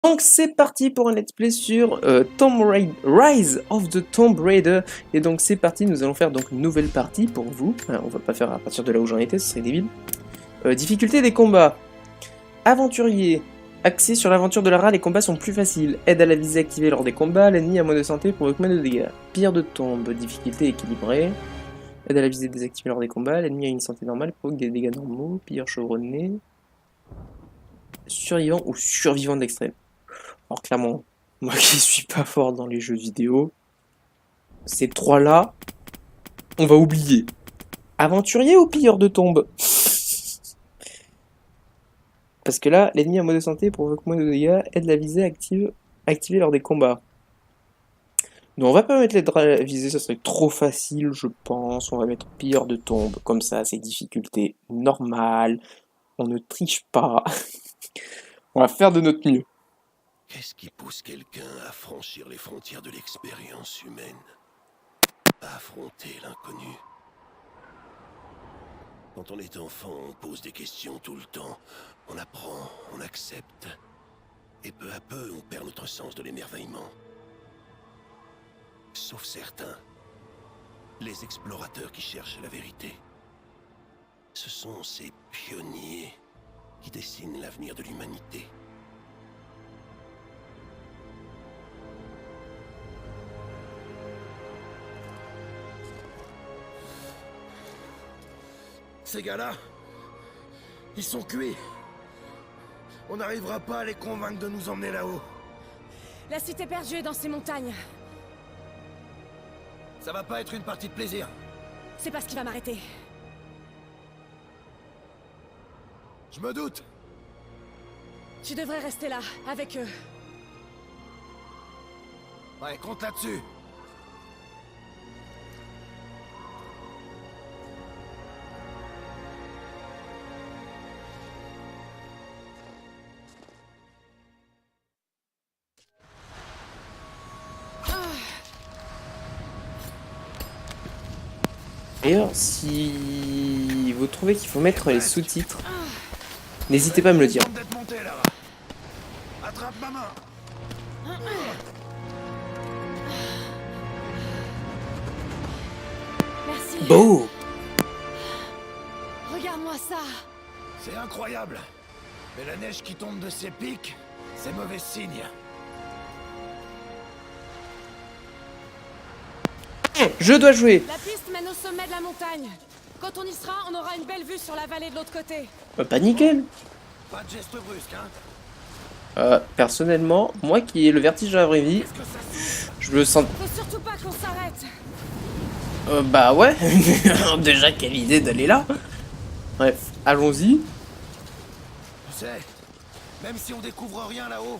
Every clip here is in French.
Donc c'est parti pour un let's play sur Rise of the Tomb Raider. Et donc c'est parti, nous allons faire donc une nouvelle partie pour vous. On va pas faire à partir de là où j'en étais, ce serait débile. Difficulté des combats. Aventurier. Axé sur l'aventure de Lara, les combats sont plus faciles. Aide à la visée activée lors des combats, l'ennemi a moins de santé provoque moins de dégâts. Pire de tombe, difficulté équilibrée. Aide à la visée désactivée lors des combats, l'ennemi a une santé normale, provoque des dégâts normaux. Pire chevronné. Survivant ou survivant d'extrême. Alors clairement, moi qui suis pas fort dans les jeux vidéo, ces trois-là, on va oublier. Aventurier ou pilleur de tombe? Parce que là, l'ennemi en mode de santé provoque moins de dégâts, aide la visée activée lors des combats. Donc on va pas mettre la visée, ça serait trop facile, je pense. On va mettre pilleur de tombe, comme ça, c'est difficulté normale. On ne triche pas. On va faire de notre mieux. Qu'est-ce qui pousse quelqu'un à franchir les frontières de l'expérience humaine? À affronter l'inconnu. Quand on est enfant, on pose des questions tout le temps. On apprend, on accepte. Et peu à peu, on perd notre sens de l'émerveillement. Sauf certains. Les explorateurs qui cherchent la vérité. Ce sont ces pionniers qui dessinent l'avenir de l'humanité. Ces gars-là, ils sont cuits. On n'arrivera pas à les convaincre de nous emmener là-haut. La cité perdue est dans ces montagnes. Ça va pas être une partie de plaisir. C'est pas ce qui va m'arrêter. Je me doute. Tu devrais rester là, avec eux. Ouais, compte là-dessus. D'ailleurs, si vous trouvez qu'il faut mettre les sous-titres, n'hésitez pas à me le dire. D'être monté, Lara. Attrape ma main. Merci. Beau! Regarde-moi ça. C'est incroyable. Mais la neige qui tombe de ces pics, c'est mauvais signe. Je dois jouer! La piste mène au sommet de la montagne. Quand on y sera, on aura une belle vue sur la vallée de l'autre côté. Pas nickel! Pas de geste brusque, hein. Personnellement, moi qui ai le vertige de la vraie vie, Est-ce que ça souffle? je me sens... Faut surtout pas qu'on s'arrête. bah ouais, déjà quelle idée d'aller là. Bref, allons-y. Tu sais, même si on découvre rien là-haut,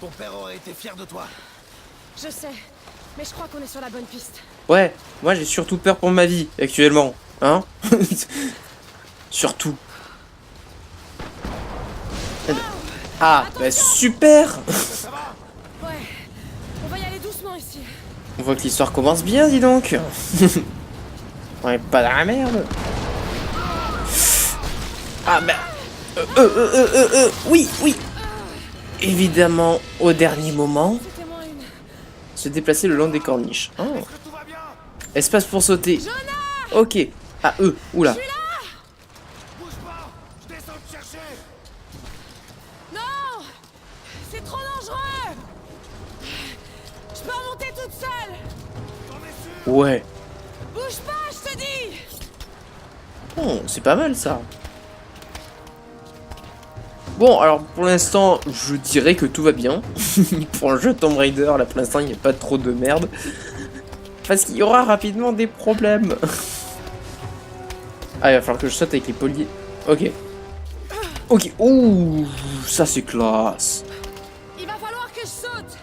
ton père aurait été fier de toi. Je sais, mais je crois qu'on est sur la bonne piste. Ouais, moi j'ai surtout peur pour ma vie, actuellement. Hein? Surtout. Ah, bah super! Ça va? Ouais, on va y aller doucement ici. On voit que l'histoire commence bien, dis donc. On est pas dans la merde. Ah bah... oui, oui. Évidemment, au dernier moment, C'était moins une. se déplacer le long des corniches. Oh. Est-ce que tout va bien? Espace pour sauter. Ok. Ah, oula. Bouge pas! Je descends te chercher! Non! C'est trop dangereux! Je peux remonter toute seule! T'en es sûr? Ouais. Bouge pas, je te dis! Bon, c'est pas mal ça. Bon, alors pour l'instant, je dirais que tout va bien. Pour un jeu Tomb Raider, là pour l'instant, il n'y a pas trop de merde. Parce qu'il y aura rapidement des problèmes. Ah, il va falloir que je saute avec les poliers. Ok. Ok. Ouh, ça c'est classe. Il va falloir que je saute!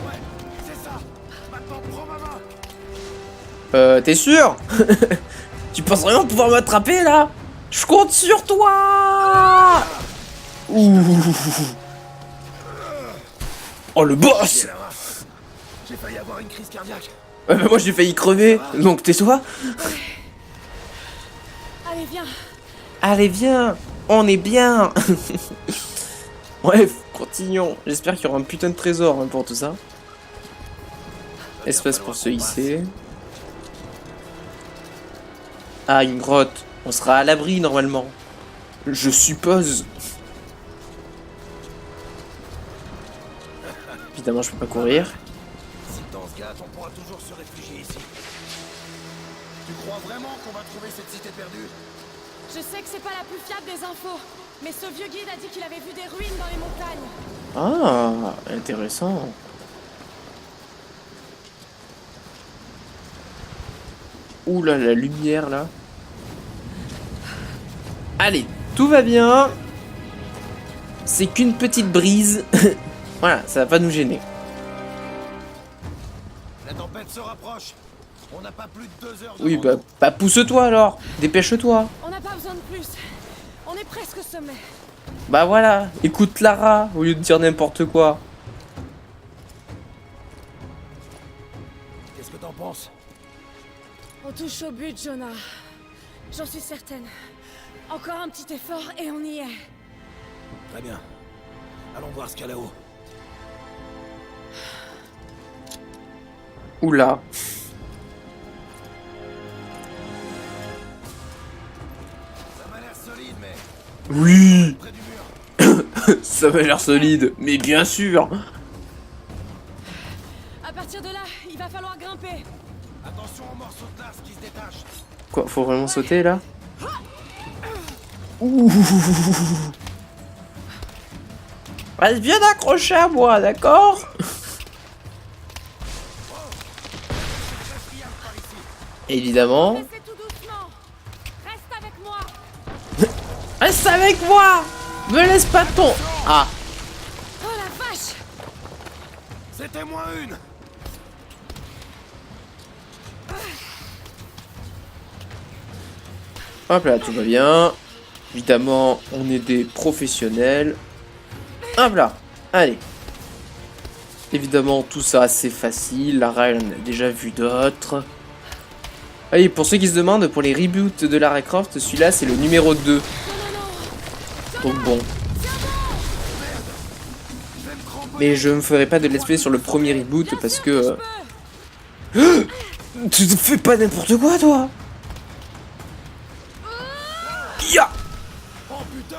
Ouais, c'est ça! Maintenant, prends ma main! T'es sûr? Tu penses vraiment pouvoir m'attraper là? Je compte sur toi. Ouh. Oh le boss. Et Lara, j'ai failli avoir une crise cardiaque. Bah, moi j'ai failli crever, donc tais-toi. Allez, viens! Allez viens, on est bien. Bref, Continuons. J'espère qu'il y aura un putain de trésor hein, pour tout ça. Espace pour se hisser. Ah, une grotte. On sera à l'abri normalement. Je suppose. Évidemment, je peux pas courir. Si le temps se gâte, on pourra toujours se réfugier ici. Tu crois vraiment qu'on va trouver cette cité perdue? Je sais que c'est pas la plus fiable des infos, mais ce vieux guide a dit qu'il avait vu des ruines dans les montagnes. Ah, intéressant. Ouh là, la lumière là. Allez, tout va bien. C'est qu'une petite brise. Voilà, ça va pas nous gêner. La tempête se rapproche. On n'a pas plus de 2 heures. Oui, bah pousse-toi alors. Dépêche-toi. On n'a pas besoin de plus. On est presque au sommet. Bah voilà, écoute Lara au lieu de dire n'importe quoi. Qu'est-ce que t'en penses? On touche au but, Jonah. J'en suis certaine. Encore un petit effort et on y est. Très bien. Allons voir ce qu'il y a là-haut. Oula. Ça m'a l'air solide, mais Oui. près du mur. Ça m'a l'air solide, mais bien sûr. À partir de là, il va falloir grimper. Attention aux morceaux de glace qui se détachent. Quoi, faut vraiment sauter là? Ouh. Reste bien accroché à moi, d'accord? Évidemment. Laissez tout doucement. Reste avec moi. Reste avec moi. Me laisse pas ton... Ah. Oh la vache. C'était moins une. Hop là, tout va bien. Évidemment, on est des professionnels. Hop là, allez. Évidemment, tout ça, c'est facile. Lara, elle en a déjà vu d'autres. Allez, pour ceux qui se demandent, pour les reboots de Lara Croft, celui-là, c'est le numéro 2. Donc bon. Mais je me ferai pas de let's play sur le premier reboot parce que... Tu fais pas n'importe quoi, toi. Ya. Oh putain.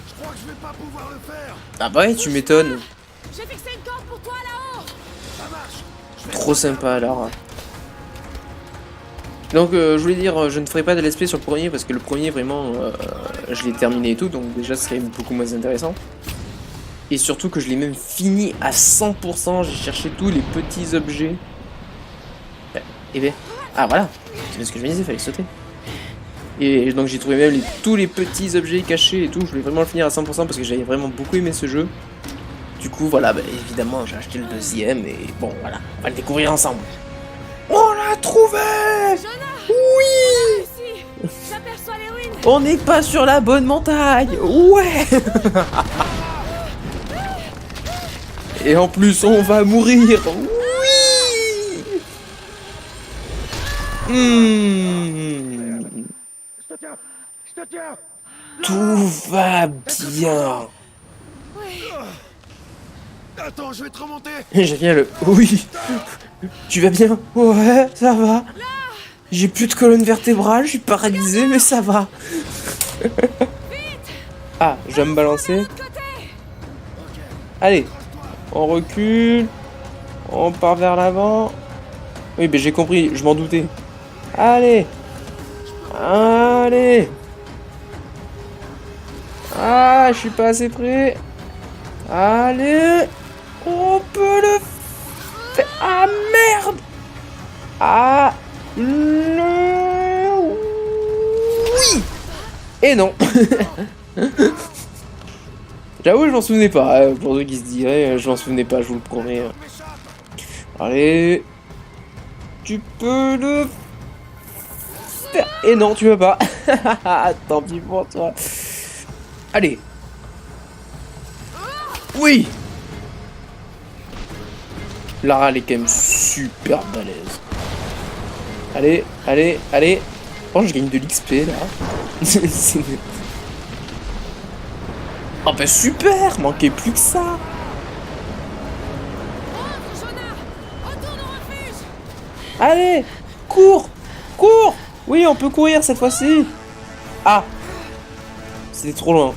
Je crois que je vais pas pouvoir le faire. Ah bah ouais, tu m'étonnes. J'ai fixé une corde pour toi là-haut. Ça marche. Je vais Trop sympa, Lara. Donc je voulais dire, je ne ferai pas de let's play sur le premier parce que le premier vraiment je l'ai terminé et tout, donc déjà ce serait beaucoup moins intéressant. Et surtout que je l'ai même fini à 100%, j'ai cherché tous les petits objets. Et ben, ah voilà, c'est ce que je me disais, il fallait sauter. Et donc j'ai trouvé même tous les petits objets cachés et tout, je voulais vraiment le finir à 100% parce que j'avais vraiment beaucoup aimé ce jeu. Du coup voilà, bah, évidemment j'ai acheté le deuxième et bon voilà, on va le découvrir ensemble. On l'a trouvé! Jonah. Oui! Réussi. J'aperçois les ruines. On n'est pas sur la bonne montagne! Ouais! Et en plus, on va mourir! Oui! Je te tiens. Je te tiens. Tout va bien! Oui. Attends, je vais te remonter. J'ai bien le... Oui! Tu vas bien? Ouais, ça va. J'ai plus de colonne vertébrale, je suis paralysé, mais ça va. Ah, je vais me balancer. Côté. Allez, on recule. On part vers l'avant. Oui, mais j'ai compris, je m'en doutais. Allez. Allez. Ah, je suis pas assez près. Allez. On peut le faire. Ah, merde. Ah. Le... Oui. Et non. J'avoue, je m'en souvenais pas. Pour ceux qui se diraient, je m'en souvenais pas, je vous le promets. Allez. Tu peux le faire. Et non, tu peux pas. Tant pis pour toi. Allez. Oui. Lara, elle est quand même super balèze. Allez, allez, allez. Oh, je gagne de l'XP là. Oh bah super, manquait plus que ça. Rentre, Jonah! Retourne au refuge! Allez, cours, cours. Oui, on peut courir cette fois-ci. Ah, c'était trop loin.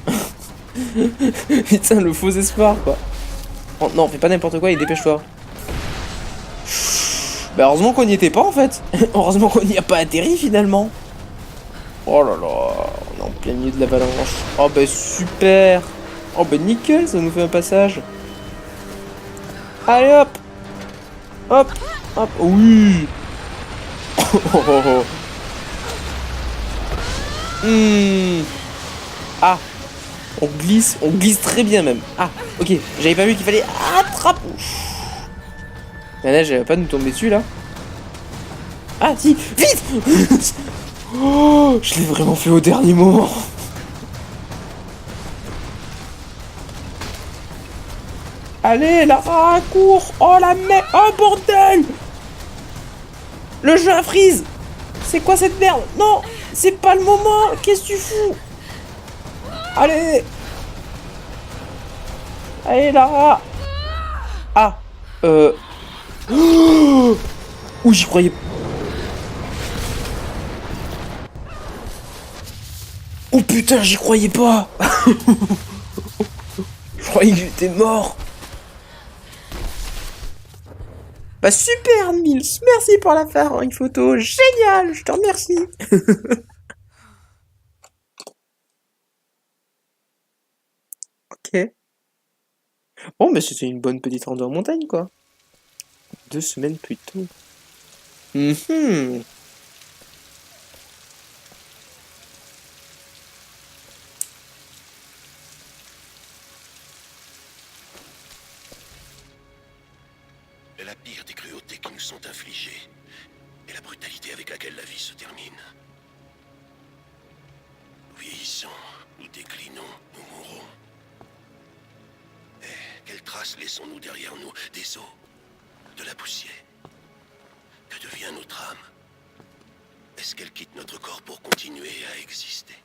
Putain, le faux espoir, quoi. Oh, non, fais pas n'importe quoi et dépêche-toi. Bah heureusement qu'on n'y était pas en fait. Heureusement qu'on n'y a pas atterri finalement. Oh là là, on est en plein milieu de l'avalanche. Oh bah super. Oh bah nickel, ça nous fait un passage. Allez hop. Hop. Hop. Oui. Oh, oh, oh. Ah. On glisse très bien même. Ah, ok, j'avais pas vu qu'il fallait attraper. La neige, elle va pas nous tomber dessus là. Ah si, vite. Oh, je l'ai vraiment fait au dernier moment. Allez, Lara, cours. Oh la merde. Oh bordel. Le jeu a freeze. C'est quoi cette merde? Non, c'est pas le moment. Qu'est-ce que tu fous? Allez. Allez, Lara. Ah. Oh, j'y croyais. Oh putain, j'y croyais pas. Je croyais que j'étais mort. Bah super, Nils. Merci pour la faire en photo. Génial, je te remercie. Ok. Bon, mais c'était une bonne petite rando en montagne, quoi. 2 semaines plus tôt. Mhm. La pire des cruautés qui nous sont infligées est la brutalité avec laquelle la vie se termine. Nous vieillissons, nous déclinons, nous mourrons. Et quelles traces laissons-nous derrière nous? Des os, de la poussière. Que devient notre âme? Est-ce qu'elle quitte notre corps pour continuer à exister?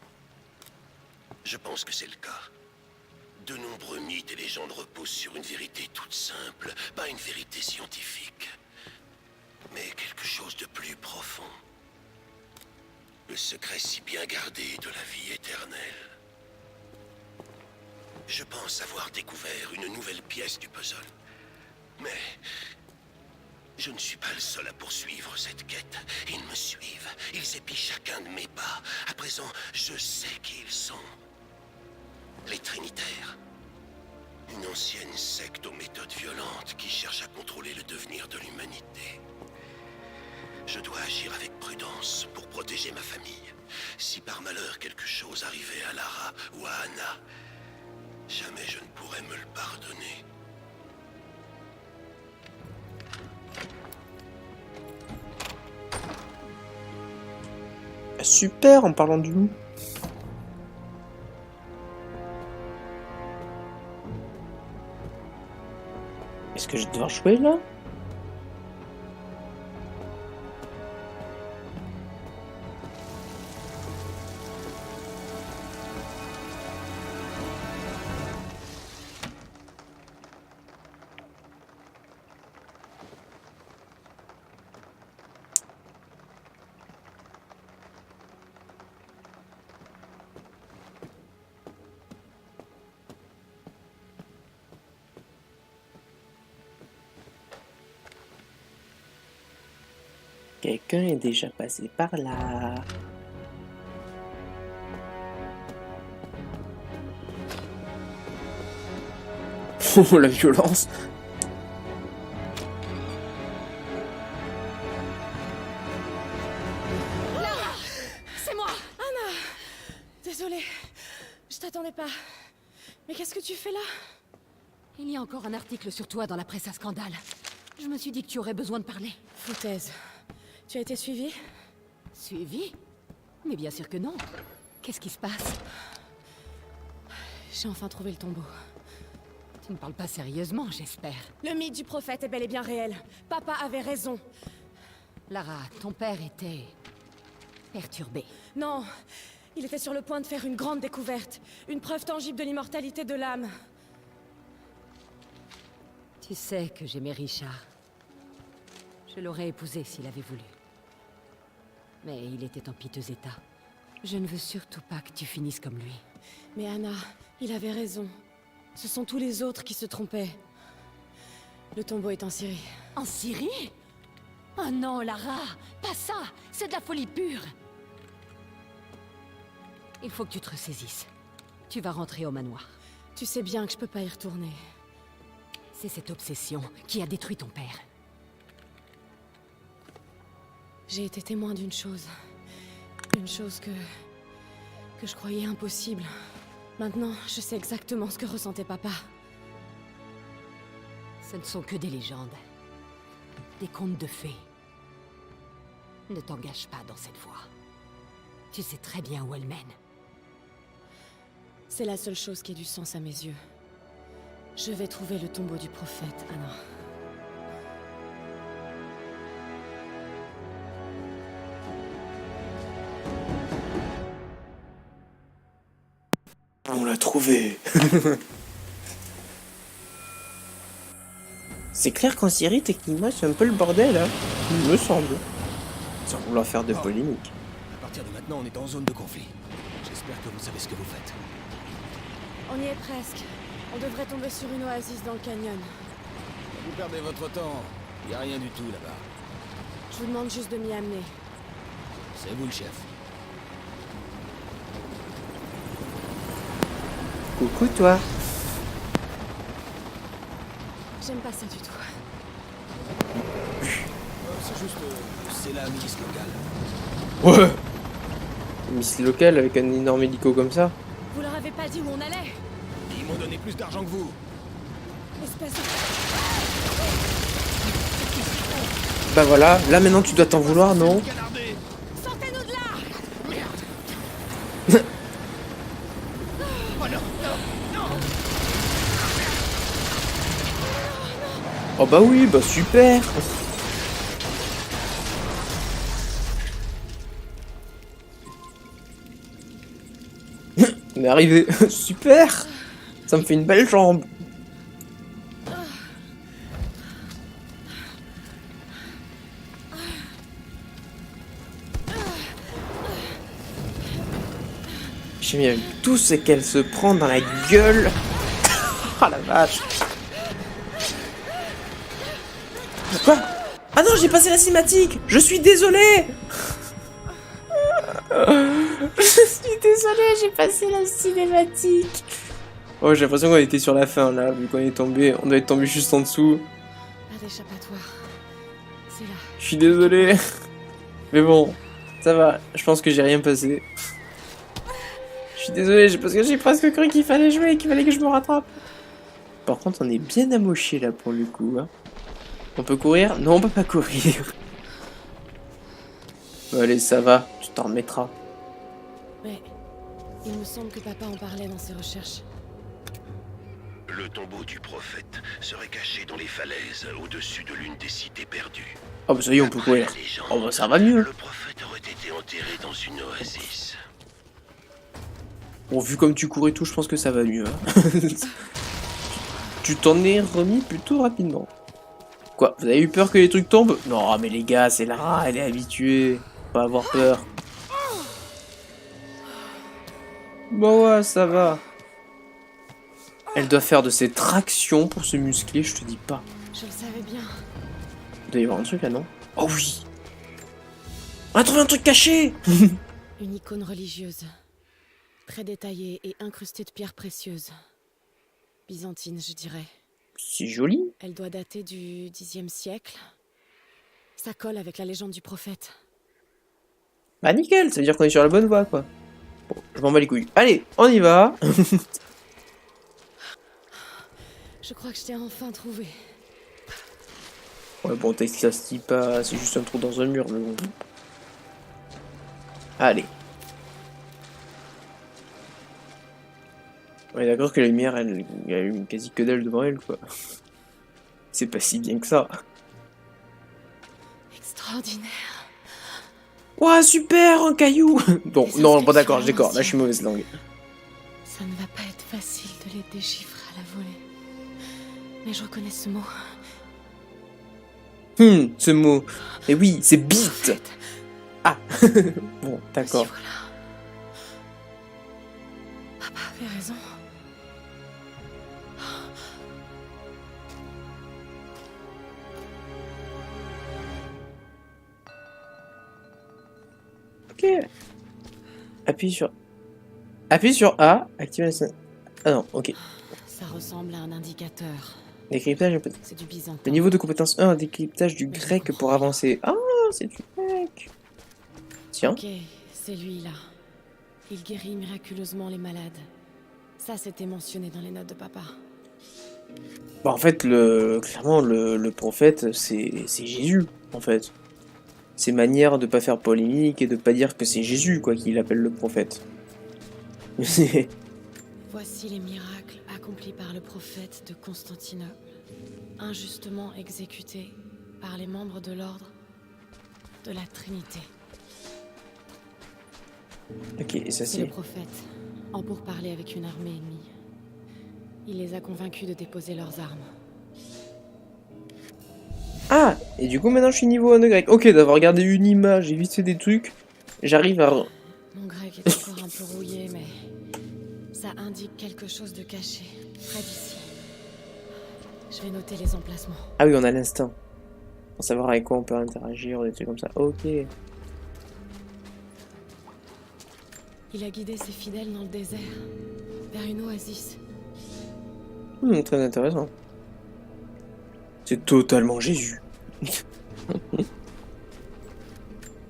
Je pense que c'est le cas. De nombreux mythes et légendes reposent sur une vérité toute simple, pas une vérité scientifique, mais quelque chose de plus profond. Le secret si bien gardé de la vie éternelle. Je pense avoir découvert une nouvelle pièce du puzzle. Mais je ne suis pas le seul à poursuivre cette quête. Ils me suivent, ils épient chacun de mes pas. À présent, je sais qui ils sont. Les Trinitaires. Une ancienne secte aux méthodes violentes qui cherche à contrôler le devenir de l'humanité. Je dois agir avec prudence pour protéger ma famille. Si par malheur quelque chose arrivait à Lara ou à Anna, jamais je ne pourrais me le pardonner. Super, en parlant du loup. Est-ce que je vais devoir jouer là? Quelqu'un est déjà passé par là. Oh, la violence. C'est moi! Anna! Désolée, je t'attendais pas. Mais qu'est-ce que tu fais là? Il y a encore un article sur toi dans la presse à scandale. Je me suis dit que tu aurais besoin de parler. Foutaise. Tu as été suivie? Suivi? Mais bien sûr que non. Qu'est-ce qui se passe? J'ai enfin trouvé le tombeau. Tu ne parles pas sérieusement, j'espère. Le mythe du prophète est bel et bien réel. Papa avait raison. Lara, ton père était... perturbé. Non, Il était sur le point de faire une grande découverte. Une preuve tangible de l'immortalité de l'âme. Tu sais que j'aimais Richard. Je l'aurais épousé s'il avait voulu. Mais il était en piteux état. Je ne veux surtout pas que tu finisses comme lui. Mais Anna, il avait raison. Ce sont tous les autres qui se trompaient. Le tombeau est en Syrie. En Syrie? Oh non, Lara! Pas ça! C'est de la folie pure! Il faut que tu te ressaisisses. Tu vas rentrer au manoir. Tu sais bien que je peux pas y retourner. C'est cette obsession qui a détruit ton père. J'ai été témoin d'une chose. Une chose que je croyais impossible. Maintenant, je sais exactement ce que ressentait papa. Ce ne sont que des légendes. Des contes de fées. Ne t'engage pas dans cette voie. Tu sais très bien où elle mène. C'est la seule chose qui ait du sens à mes yeux. Je vais trouver le tombeau du prophète, Anna. On l'a trouvé. C'est clair qu'en Syrie, techniquement, c'est un peu le bordel, hein. Il me semble. Sans vouloir faire de polémique. À partir de maintenant, on est en zone de conflit. J'espère que vous savez ce que vous faites. On y est presque. On devrait tomber sur une oasis dans le canyon. Vous perdez votre temps. Y a rien du tout là-bas. Je vous demande juste de m'y amener. C'est vous le chef. Coucou, toi. J'aime pas ça du tout. C'est juste... c'est la milice locale. Ouais. Miss locale avec un énorme hélico comme ça. Vous leur avez pas dit où on allait? Ils m'ont donné plus d'argent que vous. Espèce de... Bah voilà, là maintenant tu dois t'en vouloir, non? Canardé. Sortez-nous de là! Merde. Oh non, non, non. Oh bah oui, bah super. On est arrivé. Super. Ça me fait une belle jambe. J'aime bien tout ce qu'elle se prend dans la gueule. Ah la vache. Quoi? Ah non, j'ai passé la cinématique. Je suis désolé. Je suis désolé, j'ai passé la cinématique. Oh, j'ai l'impression qu'on était sur la fin là, vu qu'on est tombé. On doit être tombé juste en dessous. Pas d'échappatoire. C'est là. Je suis désolé. Mais bon, ça va. Je pense que j'ai rien passé. Je suis désolé, parce que j'ai presque cru qu'il fallait jouer, qu'il fallait que je me rattrape. Par contre, on est bien amoché là pour le coup. Hein. On peut courir? Non, on peut pas courir. Bon, allez, ça va. Tu t'en remettras. Mais il me semble que papa en parlait dans ses recherches. Le tombeau du prophète serait caché dans les falaises au-dessus de l'une des cités perdues. Oh bah ça y est, on peut D'après courir. la légende, Oh bah ça va mieux. le prophète aurait été enterré dans une oasis. Bon, vu comme tu cours et tout, je pense que ça va mieux. Hein. Tu t'en es remis plutôt rapidement. Quoi? Vous avez eu peur que les trucs tombent? Non, mais les gars, c'est Lara, elle est habituée. Pas avoir peur. Bon ouais, ça va. Elle doit faire de ces tractions pour se muscler, je te dis pas. Je le savais bien. Il doit y avoir un truc là, non? Oh oui! On a trouvé un truc caché! Une icône religieuse. Très détaillée et incrustée de pierres précieuses. Byzantine, je dirais. C'est joli. Elle doit dater du Xe siècle. Ça colle avec la légende du prophète. Bah nickel, ça veut dire qu'on est sur la bonne voie, quoi. Bon, je m'en bats les couilles. Allez, on y va! Je crois que je t'ai enfin trouvé. Ouais, bon, texte ça se dit pas, c'est juste un trou dans un mur, mais bon. Allez. On est d'accord que la lumière, elle, il y a une quasi que dalle devant elle, quoi. C'est pas si bien que ça. Extraordinaire. Ouah, super, un caillou. Bon, Les non, bon inscriptions d'accord, à je décore, là je l'ancienne. suis mauvaise langue. Ça ne va pas être facile de les déchiffrer à la volée. Mais je reconnais ce mot. Ce mot. Et oui, c'est beat. Prophète. Ah, bon, d'accord. Si voilà. Papa avait raison. Ok. Appuie sur A, active la... Ah non, ok. Ça ressemble à un indicateur. Décryptage. C'est du byzantin. Le niveau de compétence 1, décryptage du Mais je grec comprends pour rien. avancer. Ah, c'est du grec. Tiens. Ok, c'est lui là. Il guérit miraculeusement les malades. Ça, c'était mentionné dans les notes de papa. Bah, en fait, clairement, le prophète, c'est Jésus, en fait. C'est manière de pas faire polémique et de pas dire que c'est Jésus, quoi, qu'il appelle le prophète. Voici les miracles accomplis par le prophète de Constantinople, injustement exécuté par les membres de l'ordre de la Trinité. Ok, et ça C'est le c'est... prophète, en pourparlers avec une armée ennemie. Il les a convaincus de déposer leurs armes. Ah, et du coup, maintenant, je suis niveau 1 de grec. Ok, d'avoir regardé une image et vite fait des trucs, j'arrive à... Mon grec est encore un peu rouillé, mais ça indique quelque chose de caché, près d'ici. Je vais noter les emplacements. Ah oui, on a l'instinct. Pour savoir avec quoi on peut interagir, des trucs comme ça. Ok. Il a guidé ses fidèles dans le désert, vers une oasis. Très intéressant. C'est totalement Jésus.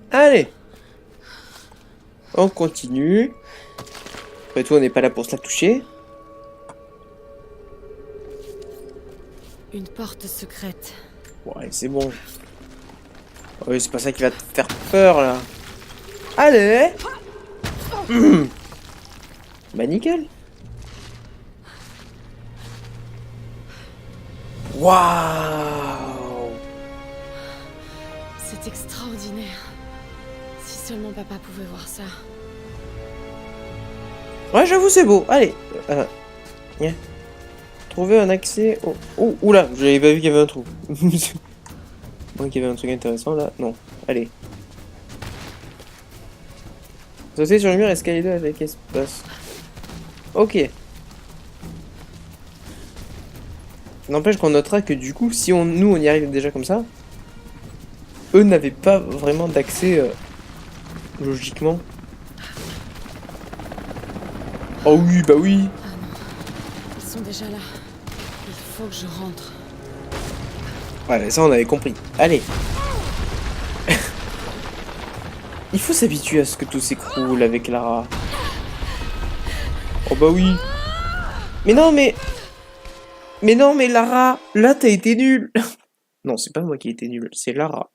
Allez. On continue. Après tout, on n'est pas là pour se la toucher. Une porte secrète. Ouais, c'est bon. Oui, c'est pas ça qui va te faire peur, là. Allez. Bah, nickel. Waouh. C'est extraordinaire. Si seulement papa pouvait voir ça. Ouais, j'avoue, c'est beau. Allez. Yeah. Trouver un accès au... Oh, oula, j'avais pas vu qu'il y avait un trou. Moi qu'il y avait un truc intéressant, là. Non. Allez. Sauter sur le mur, escalader avec espace. Ok. N'empêche qu'on notera que du coup, si nous on y arrive déjà comme ça, eux n'avaient pas vraiment d'accès logiquement. Oh oui, bah oui. Ah non, ils sont déjà là. Il faut que je rentre. Ouais, mais ça on avait compris. Allez. Il faut s'habituer à ce que tout s'écroule avec Lara. Oh bah oui. Mais non, mais... Mais non, mais Lara, là t'as été nulle. Non, c'est pas moi qui ai été nul, c'est Lara.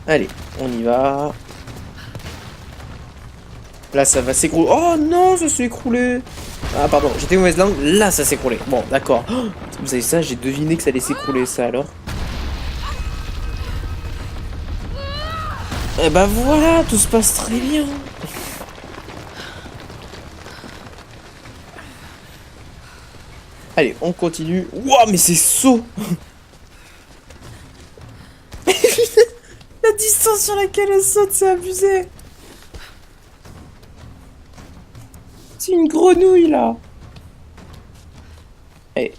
Allez, on y va. Là, ça va s'écrouler. Oh non, ça s'est écroulé. Ah, pardon, j'étais mauvaise langue. Là, ça s'est écroulé. Bon, d'accord. Oh, vous savez ça, j'ai deviné que ça allait s'écrouler, ça, alors. Eh ben voilà, tout se passe très bien. Allez, on continue. Wouah, mais c'est saut. La distance sur laquelle elle saute, c'est abusé. C'est une grenouille, là. Allez.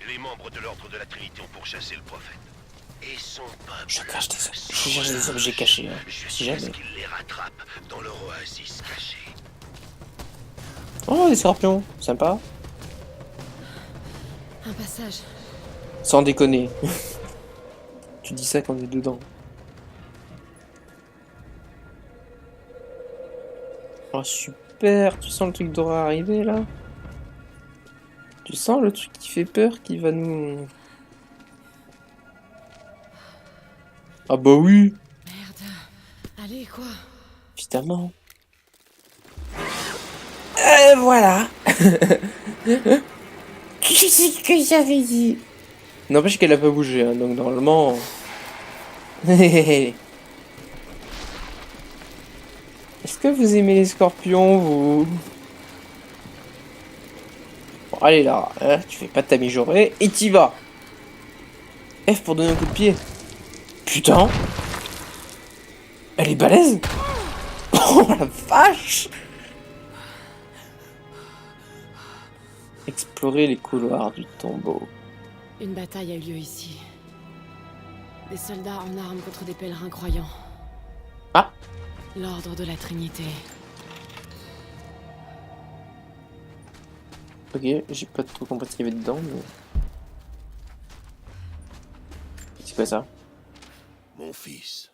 Les membres de l'ordre de la Trinité ont pourchassé le prophète. Et son peuple... Je cherche des objets cachés, hein, si jusqu'à ce jamais. qu'ils les rattrapent dans leur oasis cachée. Oh, des scorpions. Sympa. Un passage. Sans déconner. Tu dis ça quand on est dedans. Oh, super. Tu sens le truc d'horreur arriver, là? Tu sens le truc qui fait peur, qui va nous... Ah bah oui, Merde. Allez, quoi? évidemment. Voilà. Qu'est-ce que j'avais dit? N'empêche qu'elle a pas bougé, hein, donc normalement... Est-ce que vous aimez les scorpions, vous? Bon, allez là, hein, tu fais pas de ta mijaurée et t'y vas. F pour donner un coup de pied. Putain. Elle est balèze. Oh la vache. Explorer les couloirs du tombeau. Une bataille a eu lieu ici. Des soldats en armes contre des pèlerins croyants. Ah. L'ordre de la Trinité. Ok, j'ai pas trop compris ce qu'il y avait dedans, mais... C'est quoi ça? Mon fils,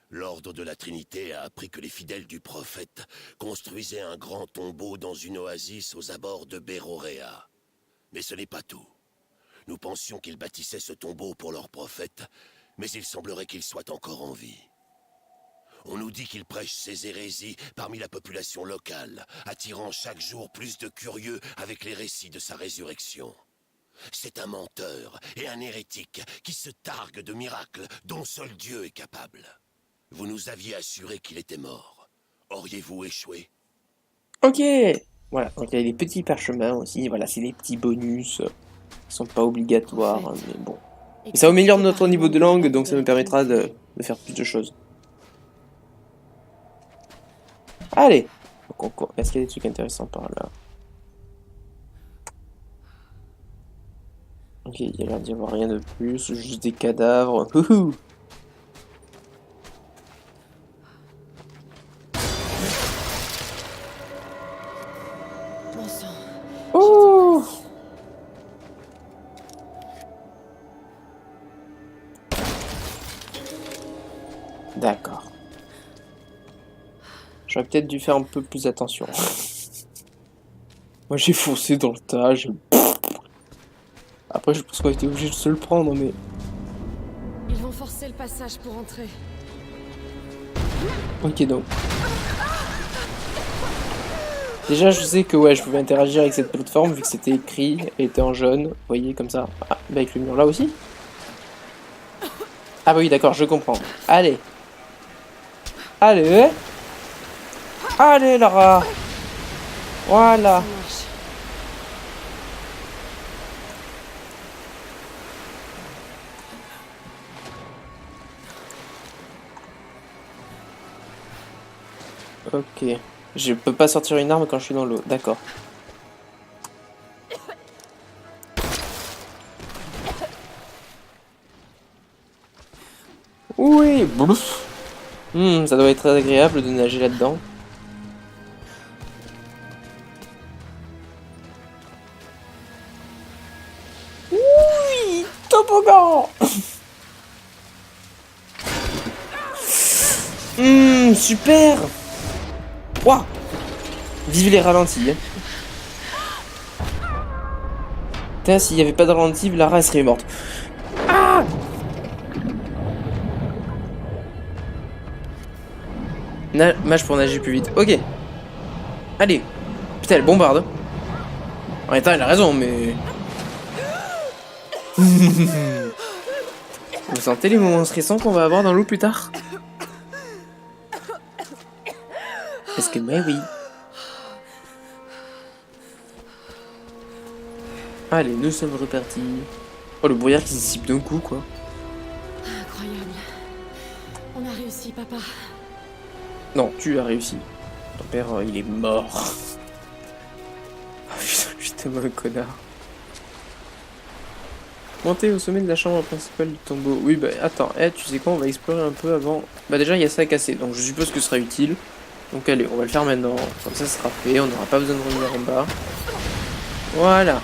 l'ordre de la Trinité a appris que les fidèles du prophète construisaient un grand tombeau dans une oasis aux abords de Béroréa. Mais ce n'est pas tout. Nous pensions qu'ils bâtissaient ce tombeau pour leur prophète, mais il semblerait qu'il soit encore en vie. On nous dit qu'il prêche ses hérésies parmi la population locale, attirant chaque jour plus de curieux avec les récits de sa résurrection. C'est un menteur et un hérétique qui se targue de miracles dont seul Dieu est capable. Vous nous aviez assuré qu'il était mort. Auriez-vous échoué? Ok. Voilà, donc il y a des petits parchemins aussi, voilà, c'est des petits bonus. Ils sont pas obligatoires, hein, mais bon. Et ça améliore notre niveau de langue, donc ça me permettra de faire plus de choses. Allez. Est-ce qu'il y a des trucs intéressants par là? Ok, il y a l'air d'y avoir rien de plus, juste des cadavres. Houhou. Bon sang. Oh. D'accord. J'aurais peut-être dû faire un peu plus attention. Moi j'ai foncé dans le tas, Après je pense qu'on a été obligé de se le prendre, mais... Ils vont forcer le passage pour entrer. Ok donc. Déjà je sais que ouais, je pouvais interagir avec cette plateforme vu que c'était écrit, elle était en jaune, vous voyez comme ça. Ah, bah avec le mur là aussi. Ah bah oui d'accord, je comprends. Allez. Allez. Allez Lara. Voilà. Ça marche. Ok. Je peux pas sortir une arme quand je suis dans l'eau, d'accord. Oui, blouf. Ça doit être très agréable de nager là-dedans. Oui, toboggan. Super. Ouah. Vive les ralentis. Hein. Putain, s'il n'y avait pas de ralenti, Lara elle serait morte. Ah. Mage pour nager plus vite. Ok. Allez. Putain, elle bombarde. En même temps, elle a raison, mais... Vous sentez les moments stressants qu'on va avoir dans l'eau plus tard? Parce que, mais oui. Allez, nous sommes repartis. Oh, le brouillard qui se dissipe d'un coup, quoi. Incroyable. On a réussi, papa. Non, tu as réussi. Ton père, il est mort. Ah putain, je suis tellement un connard. Monter au sommet de la chambre principale du tombeau. Oui, bah attends, tu sais quoi, on va explorer un peu avant. Bah déjà, il y a ça à casser, donc je suppose que ce sera utile. Donc allez, on va le faire maintenant. Comme ça, ce sera fait, on n'aura pas besoin de revenir en bas. Voilà.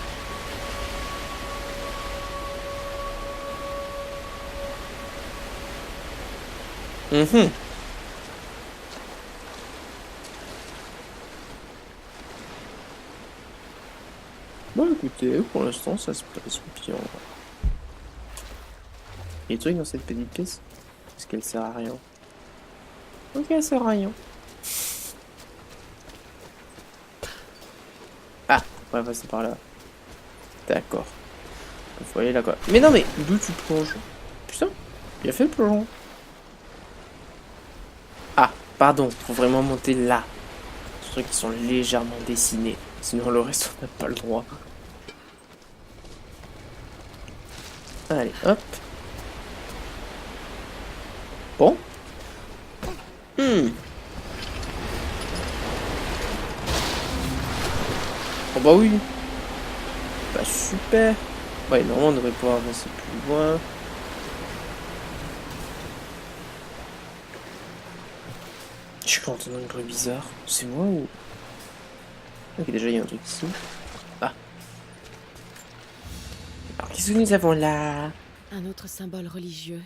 Bon écoutez, pour l'instant ça se passe bien. Il y a des trucs dans cette petite pièce? Est-ce qu'elle sert à rien? Ok, elle sert à rien. Ah, on va passer par là. D'accord. Il faut aller là quoi. Mais non mais, d'où tu plonges? Putain, bien fait le plongeon. Ah, pardon, faut vraiment monter là. Ces trucs qui sont légèrement dessinés. Sinon le reste on n'a pas le droit. Allez, hop. Bon. Oh bah oui. Bah super. Ouais, normalement on devrait pouvoir avancer plus loin. Je suis entendu un bruit bizarre. C'est moi ou... Ok, déjà il y a un truc ici. Ah. Alors qu'est-ce que nous avons là? Un autre symbole religieux.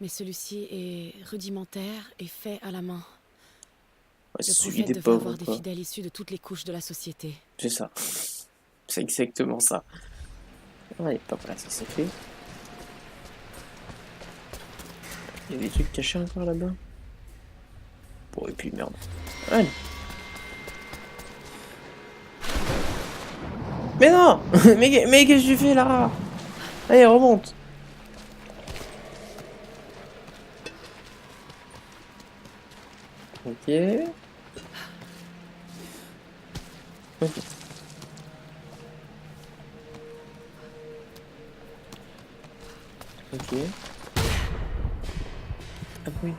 Mais celui-ci est rudimentaire et fait à la main. Ouais, Le c'est celui prophète des devait pauvres, avoir des quoi. fidèles issus de toutes les couches de la société. C'est ça. C'est exactement ça. Allez, hop, là, ça c'est fait. Il y a des trucs cachés encore là-bas. Bon, et puis merde. Allez. Mais non. Mais qu'est-ce que tu fais là? Allez, remonte. Ok. Ok. Ok. Ah oui.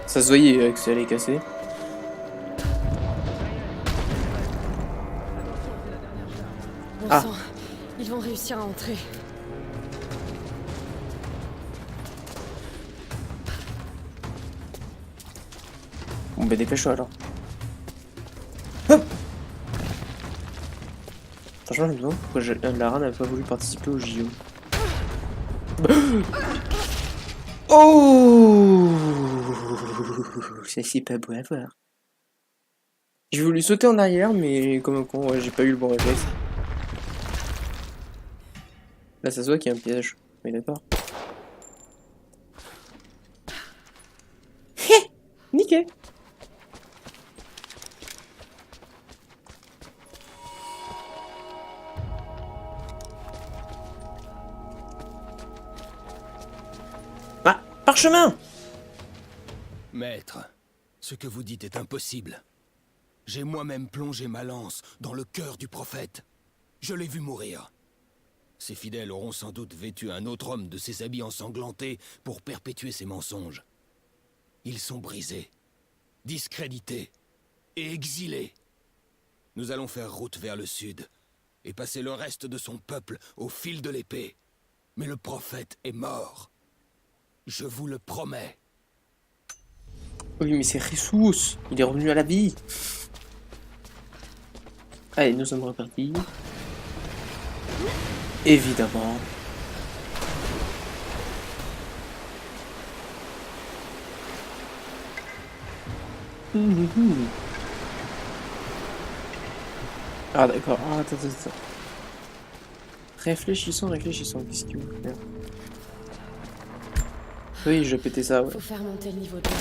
Ça se voyait que ça allait casser. Bon Ah. sang, ils vont réussir à entrer. Bon bah dépêche-toi alors. Hop. Franchement je me demande pourquoi Lara n'a pas voulu participer au JO. Oh, ça c'est pas beau à voir. J'ai voulu sauter en arrière mais comme un con, ouais, j'ai pas eu le bon réflexe. Là ça se voit qu'il y a un piège. Mais d'accord. Hé, nickel. Ah, parchemin. Maître, ce que vous dites est impossible. J'ai moi-même plongé ma lance dans le cœur du prophète. Je l'ai vu mourir. Ses fidèles auront sans doute vêtu un autre homme de ses habits ensanglantés pour perpétuer ses mensonges. Ils sont brisés, discrédités et exilés. Nous allons faire route vers le sud et passer le reste de son peuple au fil de l'épée. Mais le prophète est mort. Je vous le promets. Oui mais c'est Jesus, il est revenu à la vie. Allez, nous sommes repartis. Évidemment. Ah d'accord, ah, attends. Réfléchissons, qu'est-ce qu'il veut faire? Oui, je vais péter ça, ouais. Faut faire monter le niveau de l'eau.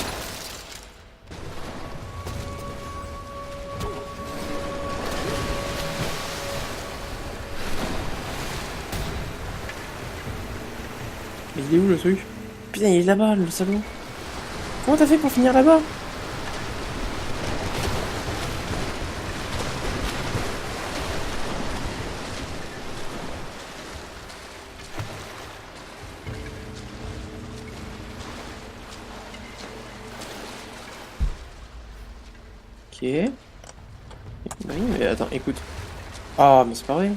Mais il est où le truc? Putain, il est là-bas, le salon. Comment t'as fait pour finir là-bas? Ok. Bah oui, mais attends, écoute. Ah, mais c'est pas vrai.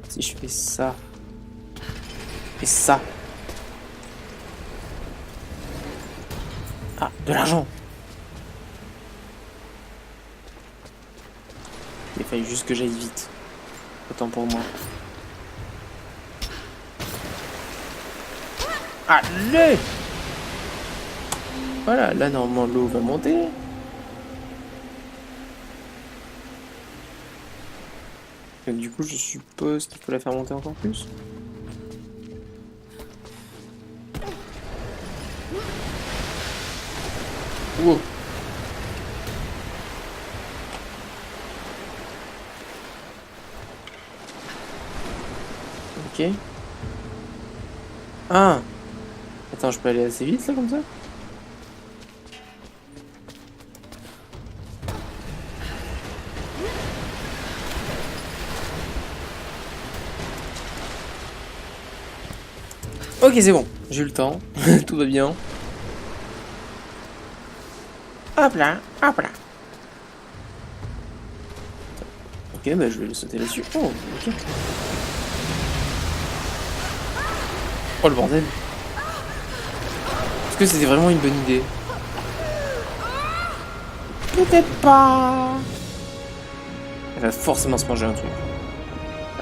Si je fais ça. Et ça. Ah, de l'argent. Il fallait juste que j'aille vite. Autant pour moi. Allez! Voilà, là normalement l'eau va monter. Et du coup je suppose qu'il faut la faire monter encore plus. Wow. Ok. Ah. Attends, je peux aller assez vite là comme ça? Ok, c'est bon. J'ai eu le temps. Tout va bien. Hop là, hop là. Ok, bah je vais sauter là-dessus. Oh, ok. Oh le bordel. Est-ce que c'était vraiment une bonne idée? Peut-être pas. Elle va forcément se manger un truc.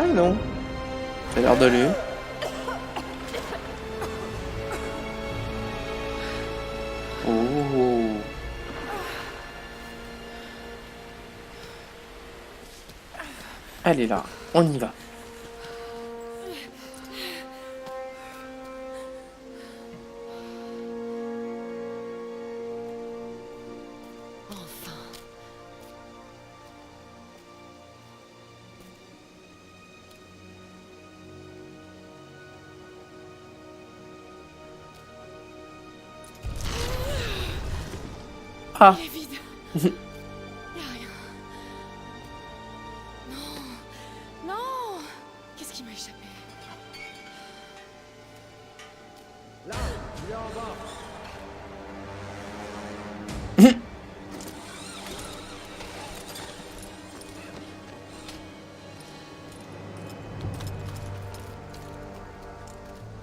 Ah non. Ça a l'air d'aller. Oh. Allez là, on y va. Enfin. Ah. Il est vide. Y a rien. Non. Non. Qu'est-ce qui m'a échappé?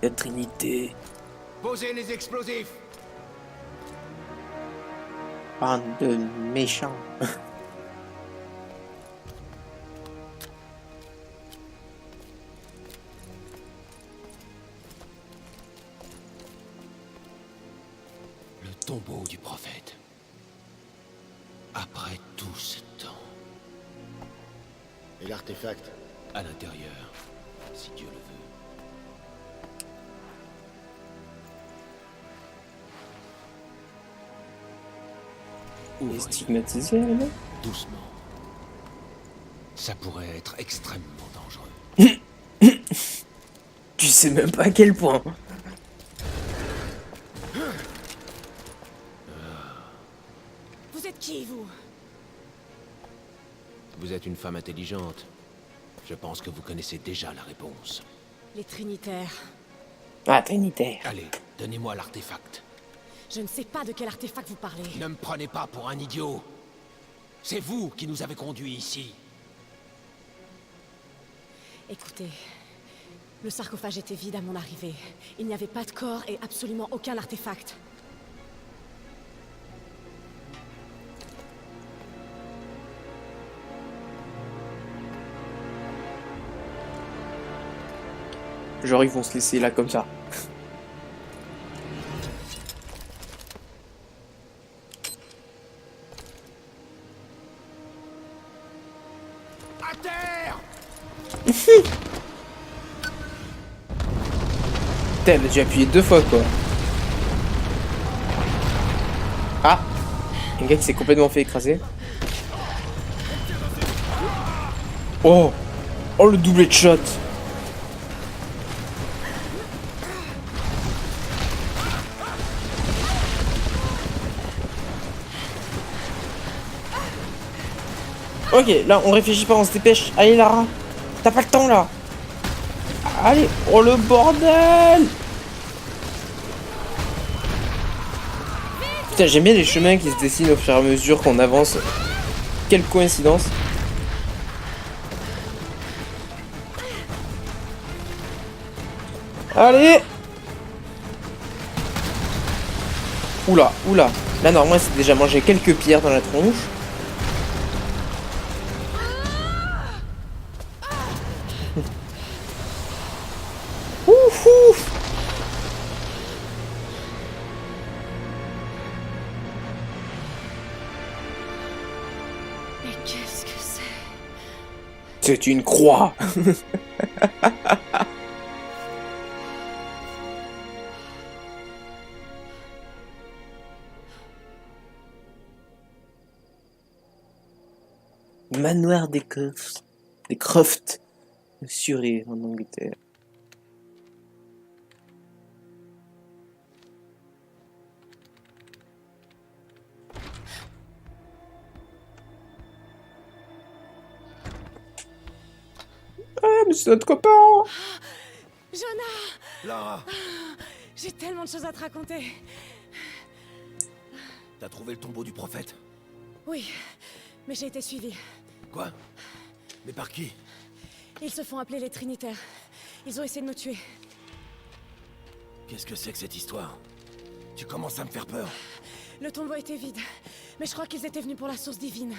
La Trinité. Posez les explosifs. Bande de méchants. Le tombeau du prophète. Après tout ce temps. Et l'artefact? À l'intérieur, si Dieu le veut. Il est Ouvrez stigmatisé là. doucement. Ça pourrait être extrêmement dangereux. Tu sais même pas à quel point. Vous êtes qui, vous? Vous êtes une femme intelligente. Je pense que vous connaissez déjà la réponse. Les Trinitaires. Ah, Trinitaire. Allez, donnez-moi l'artefact. Je ne sais pas de quel artefact vous parlez. Ne me prenez pas pour un idiot. C'est vous qui nous avez conduits ici. Écoutez, le sarcophage était vide à mon arrivée. Il n'y avait pas de corps et absolument aucun artefact. Genre ils vont se laisser là comme ça. À terre! Putain, elle a dû appuyer 2 fois quoi. Ah, un gars qui s'est complètement fait écraser. Oh, oh le double shot. Ok, là on réfléchit pas, on se dépêche. Allez Lara, t'as pas le temps là. Allez, oh le bordel. Putain, j'aime bien les chemins qui se dessinent au fur et à mesure qu'on avance. Quelle coïncidence. Allez. Oula, oula. Là normalement c'est déjà mangé quelques pierres dans la tronche. Ouf, ouf. Mais qu'est-ce que c'est? C'est une croix. Manoir des Crofts. Des Crofts. Surrey en Angleterre. c'est notre copain. Jonah! Lara, J'ai tellement de choses à te raconter. t'as trouvé le tombeau du prophète? Oui, mais j'ai été suivie. Quoi? Mais par qui? Ils se font appeler les Trinitaires. Ils ont essayé de me tuer. Qu'est-ce que c'est que cette histoire? Tu commences à me faire peur. Le tombeau était vide, mais je crois qu'ils étaient venus pour la source divine.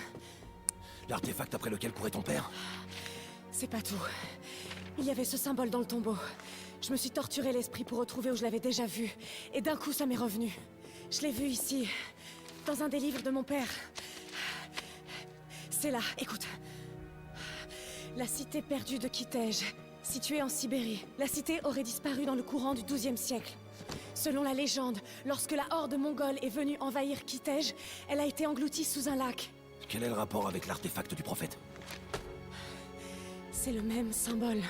L'artefact après lequel courait ton père? C'est pas tout. Il y avait ce symbole dans le tombeau. Je me suis torturé l'esprit pour retrouver où je l'avais déjà vu. Et d'un coup, ça m'est revenu. Je l'ai vu ici, dans un des livres de mon père. C'est là, écoute. La cité perdue de Kitej, située en Sibérie. La cité aurait disparu dans le courant du XIIe siècle. Selon la légende, lorsque la horde mongole est venue envahir Kitej, elle a été engloutie sous un lac. Quel est le rapport avec l'artefact du prophète? C'est le même symbole.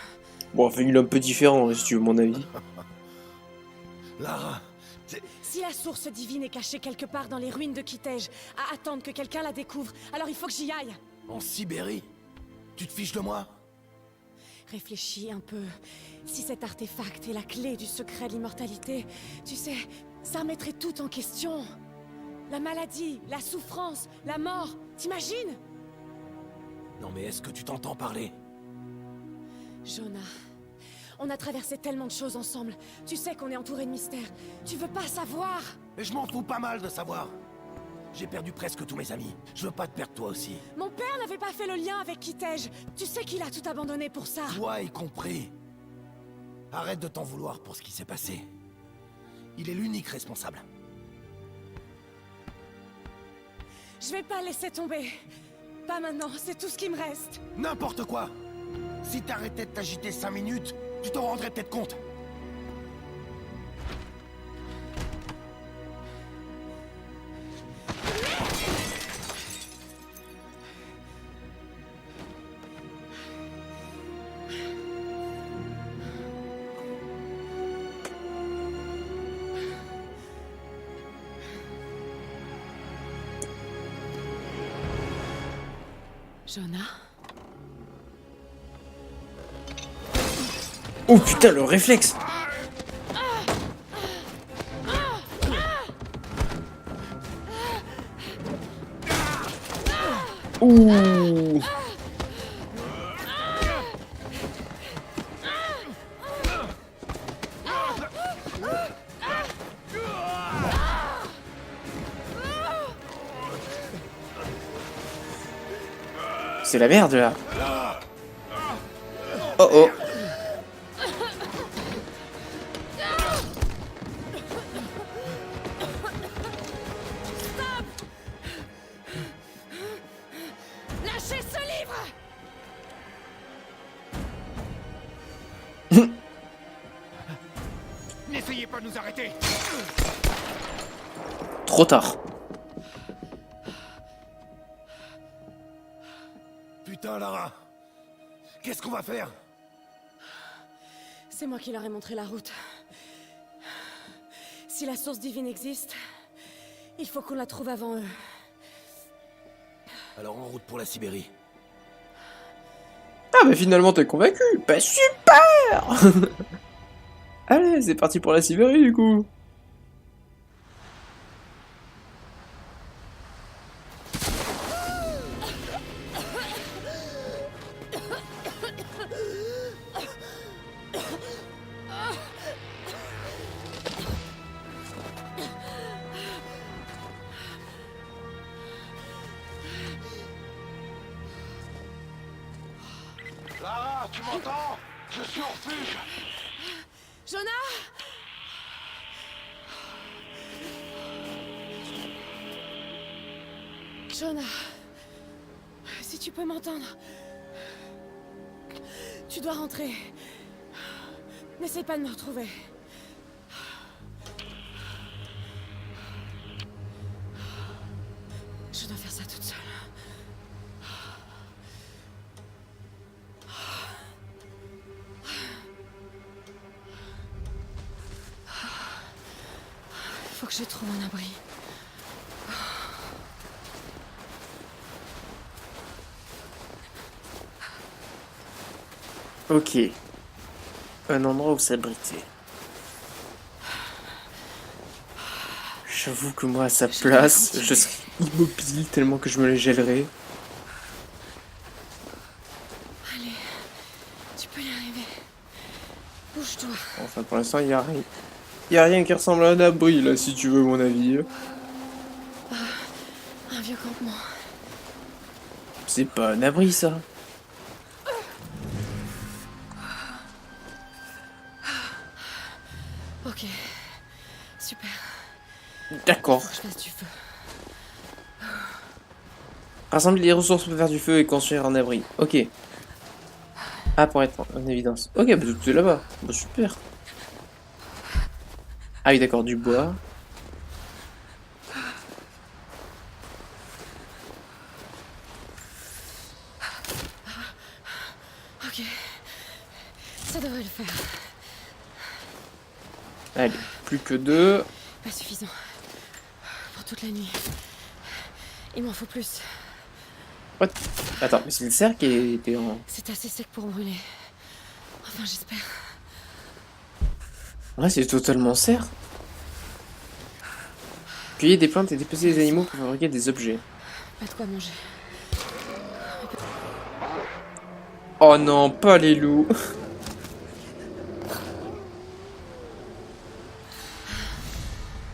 Bon, enfin, il est un peu différent, si tu veux mon avis. Lara, Si la source divine est cachée quelque part dans les ruines de Kitej, à attendre que quelqu'un la découvre, alors il faut que j'y aille. en Sibérie? Tu te fiches de moi? Réfléchis un peu. Si cet artefact est la clé du secret de l'immortalité, tu sais, ça remettrait tout en question. La maladie, la souffrance, la mort, t'imagines? Non mais est-ce que tu t'entends parler? Jonah, on a traversé tellement de choses ensemble. Tu sais qu'on est entouré de mystères. Tu veux pas savoir? Mais je m'en fous pas mal de savoir. J'ai perdu presque tous mes amis. Je veux pas te perdre toi aussi. Mon père n'avait pas fait le lien avec Kitej. Tu sais qu'il a tout abandonné pour ça. Toi y compris. Arrête de t'en vouloir pour ce qui s'est passé. Il est l'unique responsable. Je vais pas laisser tomber. Pas maintenant, c'est tout ce qui me reste. N'importe quoi. Si t'arrêtais de t'agiter 5 minutes, tu t'en rendrais peut-être compte. Jonah? Oh putain, le réflexe. Ouh. C'est la merde là. Oh oh. Lâchez ce livre! N'essayez pas de nous arrêter. Trop tard. Putain, Lara. Qu'est-ce qu'on va faire? C'est moi qui leur ai montré la route. Si la source divine existe, il faut qu'on la trouve avant eux. Alors en route pour la Sibérie. Ah bah finalement t'es convaincu. Bah super. Allez, c'est parti pour la Sibérie du coup. Lara, tu m'entends? Je suis au refuge. Jonah! Jonah, si tu peux m'entendre, tu dois rentrer. N'essaie pas de me retrouver. Je dois faire ça toute seule. Faut que je trouve un abri. Ok. Un endroit où s'abriter. J'avoue que moi, à sa place, je serais immobile tellement que je me les gèlerais. Allez, tu peux y arriver. Bouge-toi. Enfin, pour l'instant, il n'y a rien. Il n'y a rien qui ressemble à un abri, là, si tu veux mon avis. Un vieux campement. C'est pas un abri, ça. Ok. Super. D'accord. Faut que je fasse du feu. Rassembler les ressources pour faire du feu et construire un abri. Ok. Ah, pour être en évidence. Ok, bah tout est là-bas. Bah super. Ah oui, d'accord, du bois. Ok. Ça devrait le faire. Allez, plus que 2. Pas suffisant. Pour toute la nuit. Il m'en faut plus. What? Attends, mais c'est le cerf qui était en... C'est assez sec pour brûler. Enfin, j'espère. Ouais, c'est totalement cerf. Cueillir des plantes et dépecer des animaux pour fabriquer des objets. Pas de quoi manger. Oh non, pas les loups.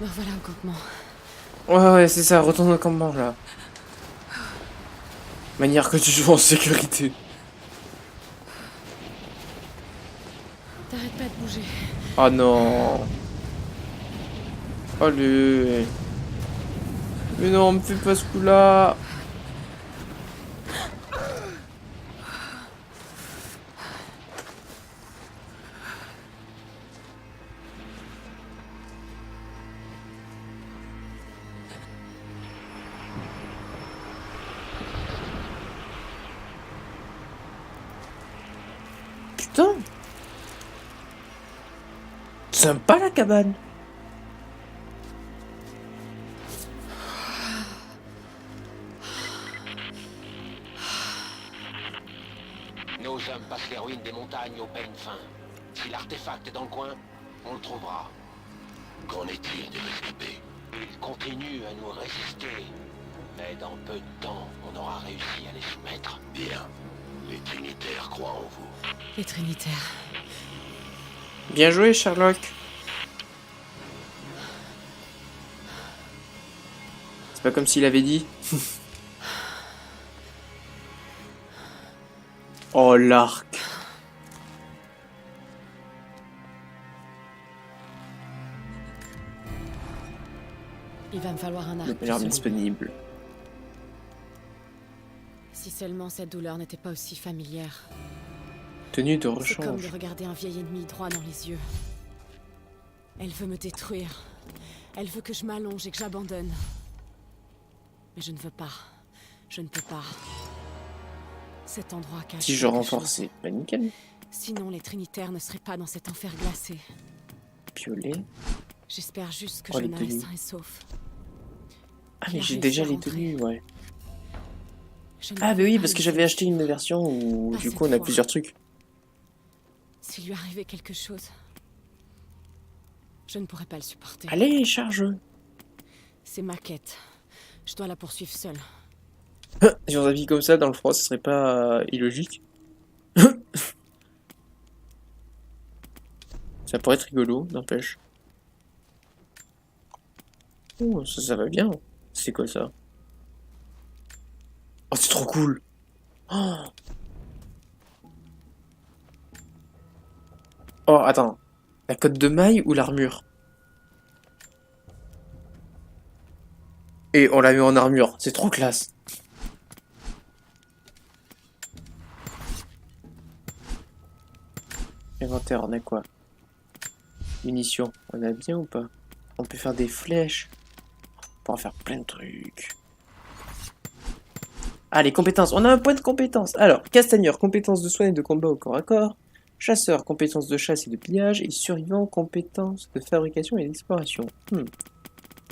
Me revoilà au campement. Ouais, c'est ça, retourne au campement, là. Manière que tu joues en sécurité. T'arrêtes pas de bouger. Oh non. Allez. Mais non, me fais pas ce coup-là. Putain. Sympa la cabane. Nos hommes passent les ruines des montagnes au peigne fin. Si l'artefact est dans le coin, on le trouvera. Qu'en est-il des rescapés? Ils continuent à nous résister. Mais dans peu de temps, on aura réussi à les soumettre. Bien. Les Trinitaires croient en vous. Les Trinitaires. Bien joué, Sherlock. C'est pas comme s'il avait dit. Oh, l'arc. Il va me falloir un arc. Le meilleur plus solide. disponible. Si seulement cette douleur n'était pas aussi familière. Tenue de C'est comme de rechange. regarder un vieil ennemi droit dans les yeux. Elle veut me détruire. Elle veut que je m'allonge et que j'abandonne. Mais je ne veux pas. Je ne peux pas. Cet endroit cache Si je quelque renforçais. chose. Bah nickel. Sinon, les Trinitaires ne seraient pas dans cet enfer glacé. Piolet. J'espère juste que Oh, les Jonah est tenues. sain et sauf. Ah Il mais a j'ai réussi déjà à les rentrer. tenues, ouais. Je ne Ah bah veux oui, pas parce que le j'avais laisser. acheté une version où Pas du cette coup on a fois. plusieurs trucs. S'il lui arrivait quelque chose, je ne pourrais pas le supporter. Allez, charge. C'est ma quête. Je dois la poursuivre seule. Si on s'habille comme ça dans le froid, ce serait pas illogique. Ça pourrait être rigolo, n'empêche. Oh, ça va bien. C'est quoi ça? Oh, c'est trop cool. Oh, oh, attends. La cotte de maille ou l'armure? Et on l'a mis en armure. C'est trop classe. Inventaire, on a quoi? Munitions, on a bien ou pas? On peut faire des flèches. On peut en faire plein de trucs. Ah, les compétences. On a un point de compétence. Alors, castagneur, compétences de soin et de combat au corps à corps. Chasseur, compétences de chasse et de pillage. Et survivant, compétences de fabrication et d'exploration.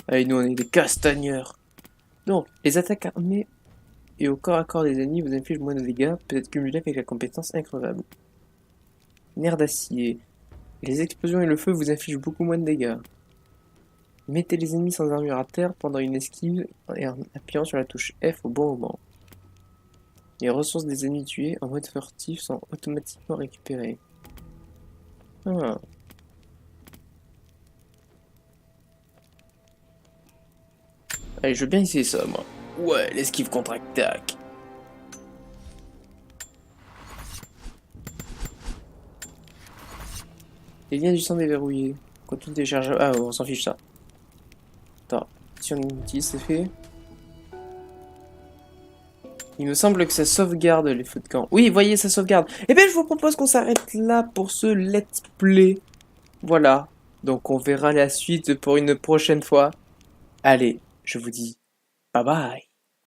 Allez, nous, on est des castagneurs. Donc, les attaques armées et au corps à corps des ennemis vous infligent moins de dégâts, peut être cumulé avec la compétence increvable. Nerf d'acier. Les explosions et le feu vous infligent beaucoup moins de dégâts. Mettez les ennemis sans armure à terre pendant une esquive et en appuyant sur la touche F au bon moment. Les ressources des ennemis tués en mode furtif sont automatiquement récupérées. Ah. Allez, je veux bien essayer ça, moi. Ouais, l'esquive contre-attaque. Les liens du sang déverrouillés. Continue de télécharger. Ah, on s'en fiche ça. Attends, si on utilise, c'est fait. Il me semble que ça sauvegarde les feux de camp. Oui, voyez, ça sauvegarde. Eh bien, je vous propose qu'on s'arrête là pour ce let's play. Voilà. Donc, on verra la suite pour une prochaine fois. Allez, je vous dis bye bye.